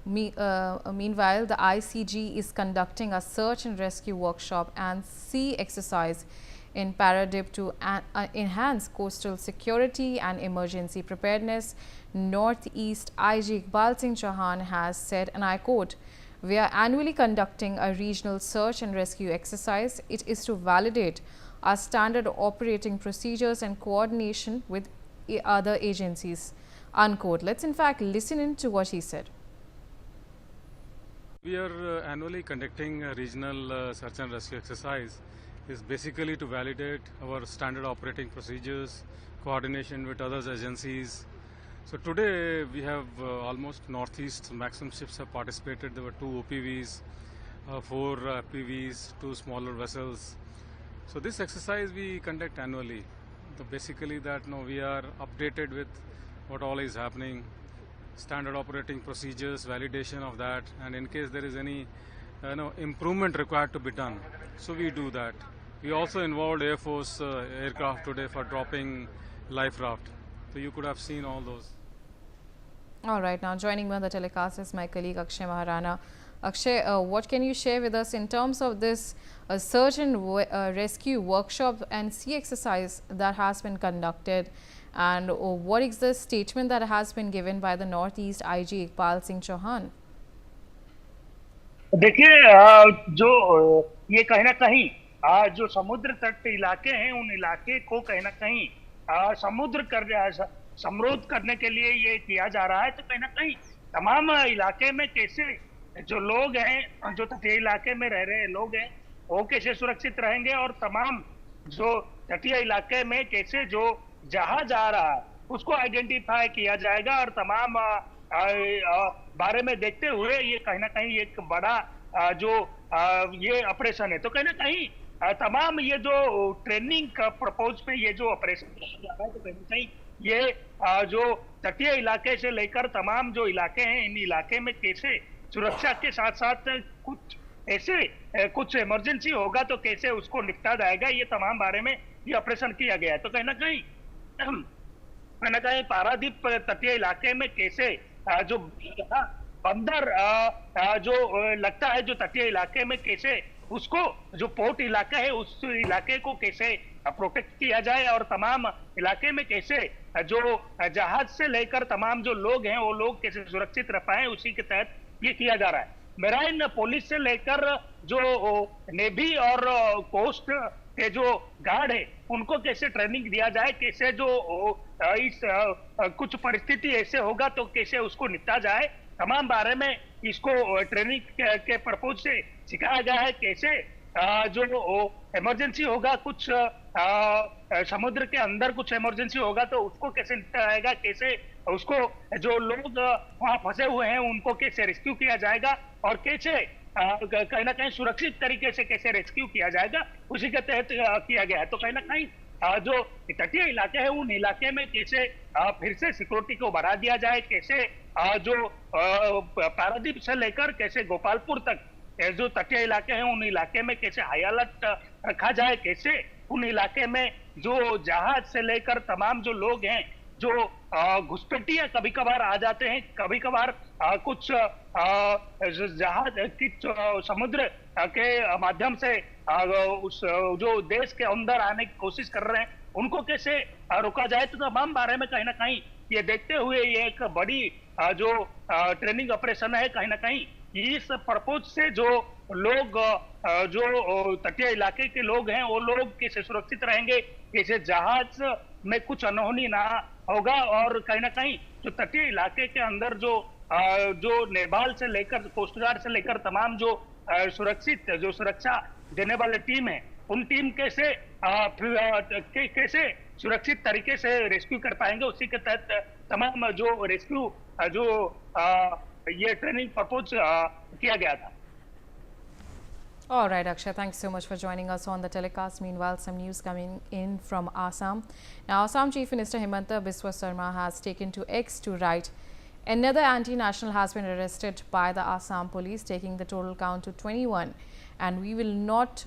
Meanwhile, the ICG is conducting a search and rescue workshop and sea exercise in Paradip to enhance coastal security and emergency preparedness. Northeast IG Iqbal Singh Chauhan has said, and I quote, "We are annually conducting a regional search and rescue exercise. It is to validate our standard operating procedures and coordination with other agencies," unquote. Let's in fact listen in to what he said. We are annually conducting a regional search and rescue exercise. Is basically to validate our standard operating procedures, coordination with other agencies. So today we have almost Northeast maximum ships have participated. There were 2 OPVs, 4 PVs, 2 smaller vessels. So this exercise we conduct annually. So basically that we are updated with what all is happening, standard operating procedures, validation of that, and in case there is any improvement required to be done, so we do that. We also involved Air Force aircraft today for dropping life raft. So you could have seen all those. All right, now joining me on the telecast is my colleague Akshay Maharana. Akshay, what can you share with us in terms of this search and rescue workshop and sea exercise that has been conducted, and what is the statement that has been given by the Northeast IG Iqbal Singh Chauhan? देखिए, जो ये कहीं ना कहीं जो समुद्र तट इलाके हैं, उन इलाके को कहीं ना कहीं समृद्ध करने के लिए ये किया जा रहा है। तो कहीं ना कहीं तमाम इलाके में कैसे जो लोग हैं, जो तटीय इलाके में रह रहे लोग हैं, वो कैसे सुरक्षित रहेंगे, और तमाम जो तटीय इलाके में कैसे जो जहाज आ रहा है उसको आइडेंटिफाई किया जाएगा, और तमाम बारे में देखते हुए ये कहीं ना कहीं एक बड़ा जो ये ऑपरेशन है। तो कहीं ना कहीं तमाम ये जो ट्रेनिंग का प्रपोज पे ये जो ऑपरेशन किया जा रहा है, तो कहीं ना कहीं ये जो तटीय इलाके से लेकर तमाम जो इलाके हैं, इन इलाके में कैसे सुरक्षा के साथ साथ कुछ ऐसे कुछ इमरजेंसी होगा तो कैसे उसको निपटा जाएगा, ये तमाम बारे में ये ऑपरेशन किया गया है। तो कहीं ना कहीं पारादीप तटीय इलाके में कैसे जो बंदर जो लगता है जो तटीय इलाके में, कैसे उसको जो पोर्ट इलाका है उस इलाके को कैसे प्रोटेक्ट किया जाए, और तमाम इलाके में कैसे जो जहाज से लेकर तमाम जो लोग हैं वो लोग कैसे सुरक्षित रह पाए, उसी के तहत ये किया जा रहा है। मेराइन पुलिस से लेकर जो नेवी और कोस्ट के जो गार्ड है उनको कैसे ट्रेनिंग दिया जाए, कैसे जो इस कुछ परिस्थिति ऐसे होगा तो कैसे उसको निपटा जाए, तमाम बारे में इसको ट्रेनिंग के पर्पज से सिखाया गया है। कैसे जो इमरजेंसी होगा, कुछ समुद्र के अंदर कुछ इमरजेंसी होगा तो उसको कैसे निपटा जाएगा, कैसे उसको जो लोग वहां फंसे हुए हैं उनको कैसे रेस्क्यू किया जाएगा, और कैसे कहीं ना कहीं सुरक्षित तरीके से कैसे रेस्क्यू किया जाएगा, उसी के तहत किया गया है। तो कहीं ना कहीं जो तटीय इलाके हैं उन इलाके में कैसे फिर से सिक्योरिटी को बढ़ा दिया जाए, कैसे जो पारादीप से लेकर कैसे गोपालपुर तक जो तटीय इलाके हैं उन इलाके में कैसे हाई अलर्ट रखा जाए, कैसे उन इलाके में जो जहाज से लेकर तमाम जो लोग हैं जो घुसपैठिया कभी कभार आ जाते हैं, कभी कभार कुछ जहाज समुद्र के माध्यम से उस जो देश के अंदर आने की कोशिश कर रहे हैं उनको कैसे रोका जाए। तो तमाम बारे में कहीं ना कहीं ये देखते हुए ये एक बड़ी जो ट्रेनिंग ऑपरेशन है, कहीं ना कहीं इस पर्पज से जो लोग जो तटीय इलाके के लोग हैं वो लोग कैसे सुरक्षित रहेंगे, कैसे जहाज में कुछ अनहोनी ना होगा, और कहीं ना कहीं जो तटीय इलाके के अंदर जो नेपाल से लेकर कोस्ट गार्ड से लेकर तमाम जो सुरक्षा देने वाले टीम है, उन टीम कैसे कैसे सुरक्षित तरीके से रेस्क्यू कर पाएंगे, उसी के तहत तमाम जो रेस्क्यू जो ये ट्रेनिंग प्रपोज किया गया था। All right, Akshay, thanks so much for joining us on the telecast. Meanwhile, some news coming in from Assam. Now, Assam Chief Minister Himanta Biswa Sarma has taken to X to write, another anti-national has been arrested by the Assam police, taking the total count to 21, and we will not